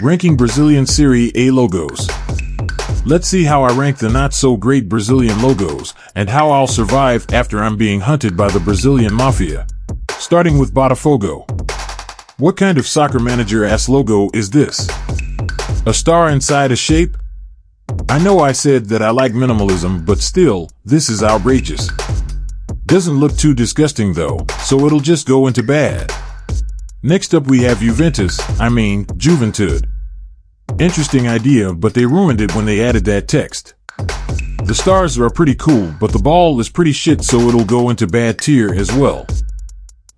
Ranking Brazilian Serie A logos. Let's see how I rank the not-so-great Brazilian logos, and how I'll survive after I'm being hunted by the Brazilian mafia. Starting with Botafogo. What kind of soccer manager-ass logo is this? A star inside a shape? I know I said that I like minimalism, but still, this is outrageous. Doesn't look too disgusting though, so it'll just go into bad. Next up we have Juventude. Interesting idea, but they ruined it when they added that text. The stars are pretty cool, but the ball is pretty shit, so it'll go into bad tier as well.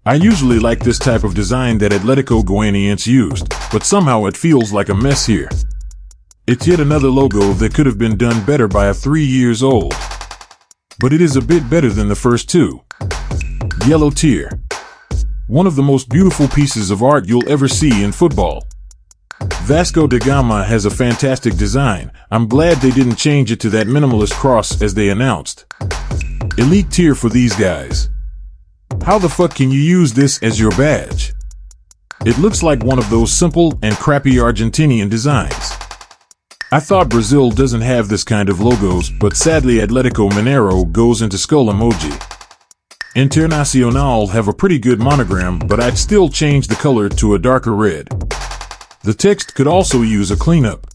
I usually like this type of design that Atletico Goianiense used, but somehow it feels like a mess here. It's yet another logo that could have been done better by a 3 years old. But it is a bit better than the first two. Yellow tier. One of the most beautiful pieces of art you'll ever see in football. Vasco da Gama has a fantastic design. I'm glad they didn't change it to that minimalist cross as they announced. Elite tier for these guys. How the fuck can you use this as your badge? It looks like one of those simple and crappy Argentinian designs. I thought Brazil doesn't have this kind of logos, but sadly Atletico Mineiro goes into skull emoji. Internacional have a pretty good monogram, but I'd still change the color to a darker red. The text could also use a cleanup.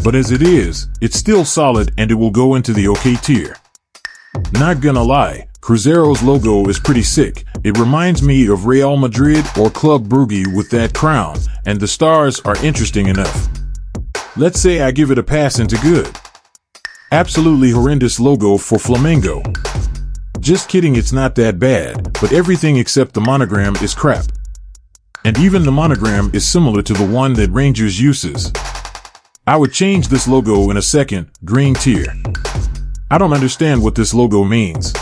But as it is, it's still solid and it will go into the OK tier. Not gonna lie, Cruzeiro's logo is pretty sick. It reminds me of Real Madrid or Club Brugge with that crown, and the stars are interesting enough. Let's say I give it a pass into good. Absolutely horrendous logo for Flamengo. Just kidding, it's not that bad, but everything except the monogram is crap. And even the monogram is similar to the one that Rangers uses. I would change this logo in a second. Green tier. I don't understand what this logo means.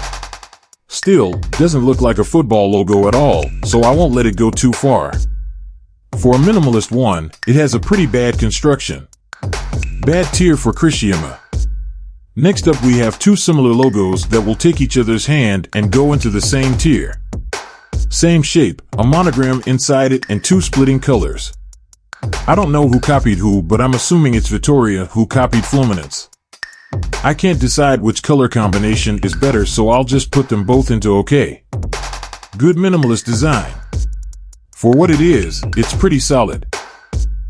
Still, doesn't look like a football logo at all, so I won't let it go too far. For a minimalist one, it has a pretty bad construction. Bad tier for Criciúma. Next up we have two similar logos that will take each other's hand and go into the same tier. Same shape, a monogram inside it, and two splitting colors. I don't know who copied who, but I'm assuming it's Vitória who copied Fluminense. I can't decide which color combination is better, so I'll just put them both into OK. Good minimalist design. For what it is, it's pretty solid.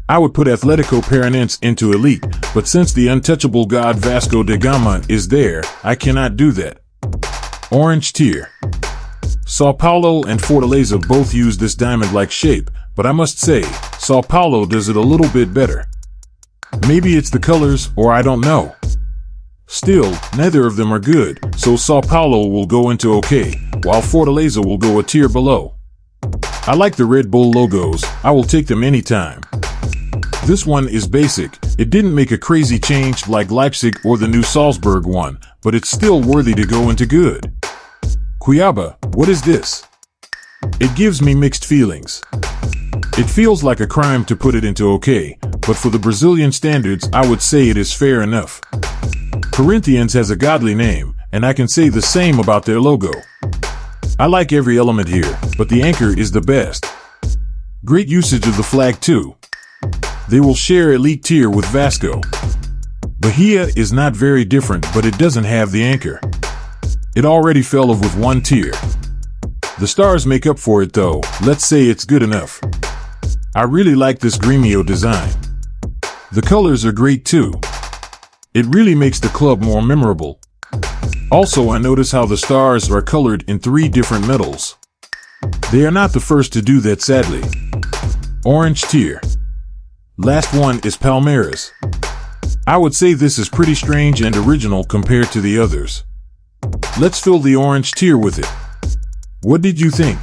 I would put Atletico Paranaense into elite, but since the untouchable god Vasco da Gama is there, I cannot do that. Orange tier. Sao Paulo and Fortaleza both use this diamond-like shape, but I must say, Sao Paulo does it a little bit better. Maybe it's the colors, or I don't know. Still, neither of them are good, so Sao Paulo will go into OK, while Fortaleza will go a tier below. I like the Red Bull logos, I will take them anytime. This one is basic. It didn't make a crazy change like Leipzig or the new Salzburg one, but it's still worthy to go into good. Cuiabá, what is this? It gives me mixed feelings. It feels like a crime to put it into OK, but for the Brazilian standards I would say it is fair enough. Corinthians has a godly name, and I can say the same about their logo. I like every element here, but the anchor is the best. Great usage of the flag too. They will share elite tier with Vasco. Bahia is not very different, but it doesn't have the anchor. It already fell off with one tier. The stars make up for it though, let's say it's good enough. I really like this Grêmio design. The colors are great too. It really makes the club more memorable. Also, I notice how the stars are colored in 3 different metals. They are not the first to do that, sadly. Orange tier. Last one is Palmeiras. I would say this is pretty strange and original compared to the others. Let's fill the orange tier with it. What did you think?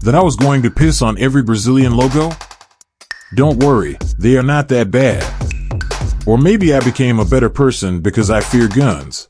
That I was going to piss on every Brazilian logo? Don't worry, they are not that bad. Or maybe I became a better person because I fear guns.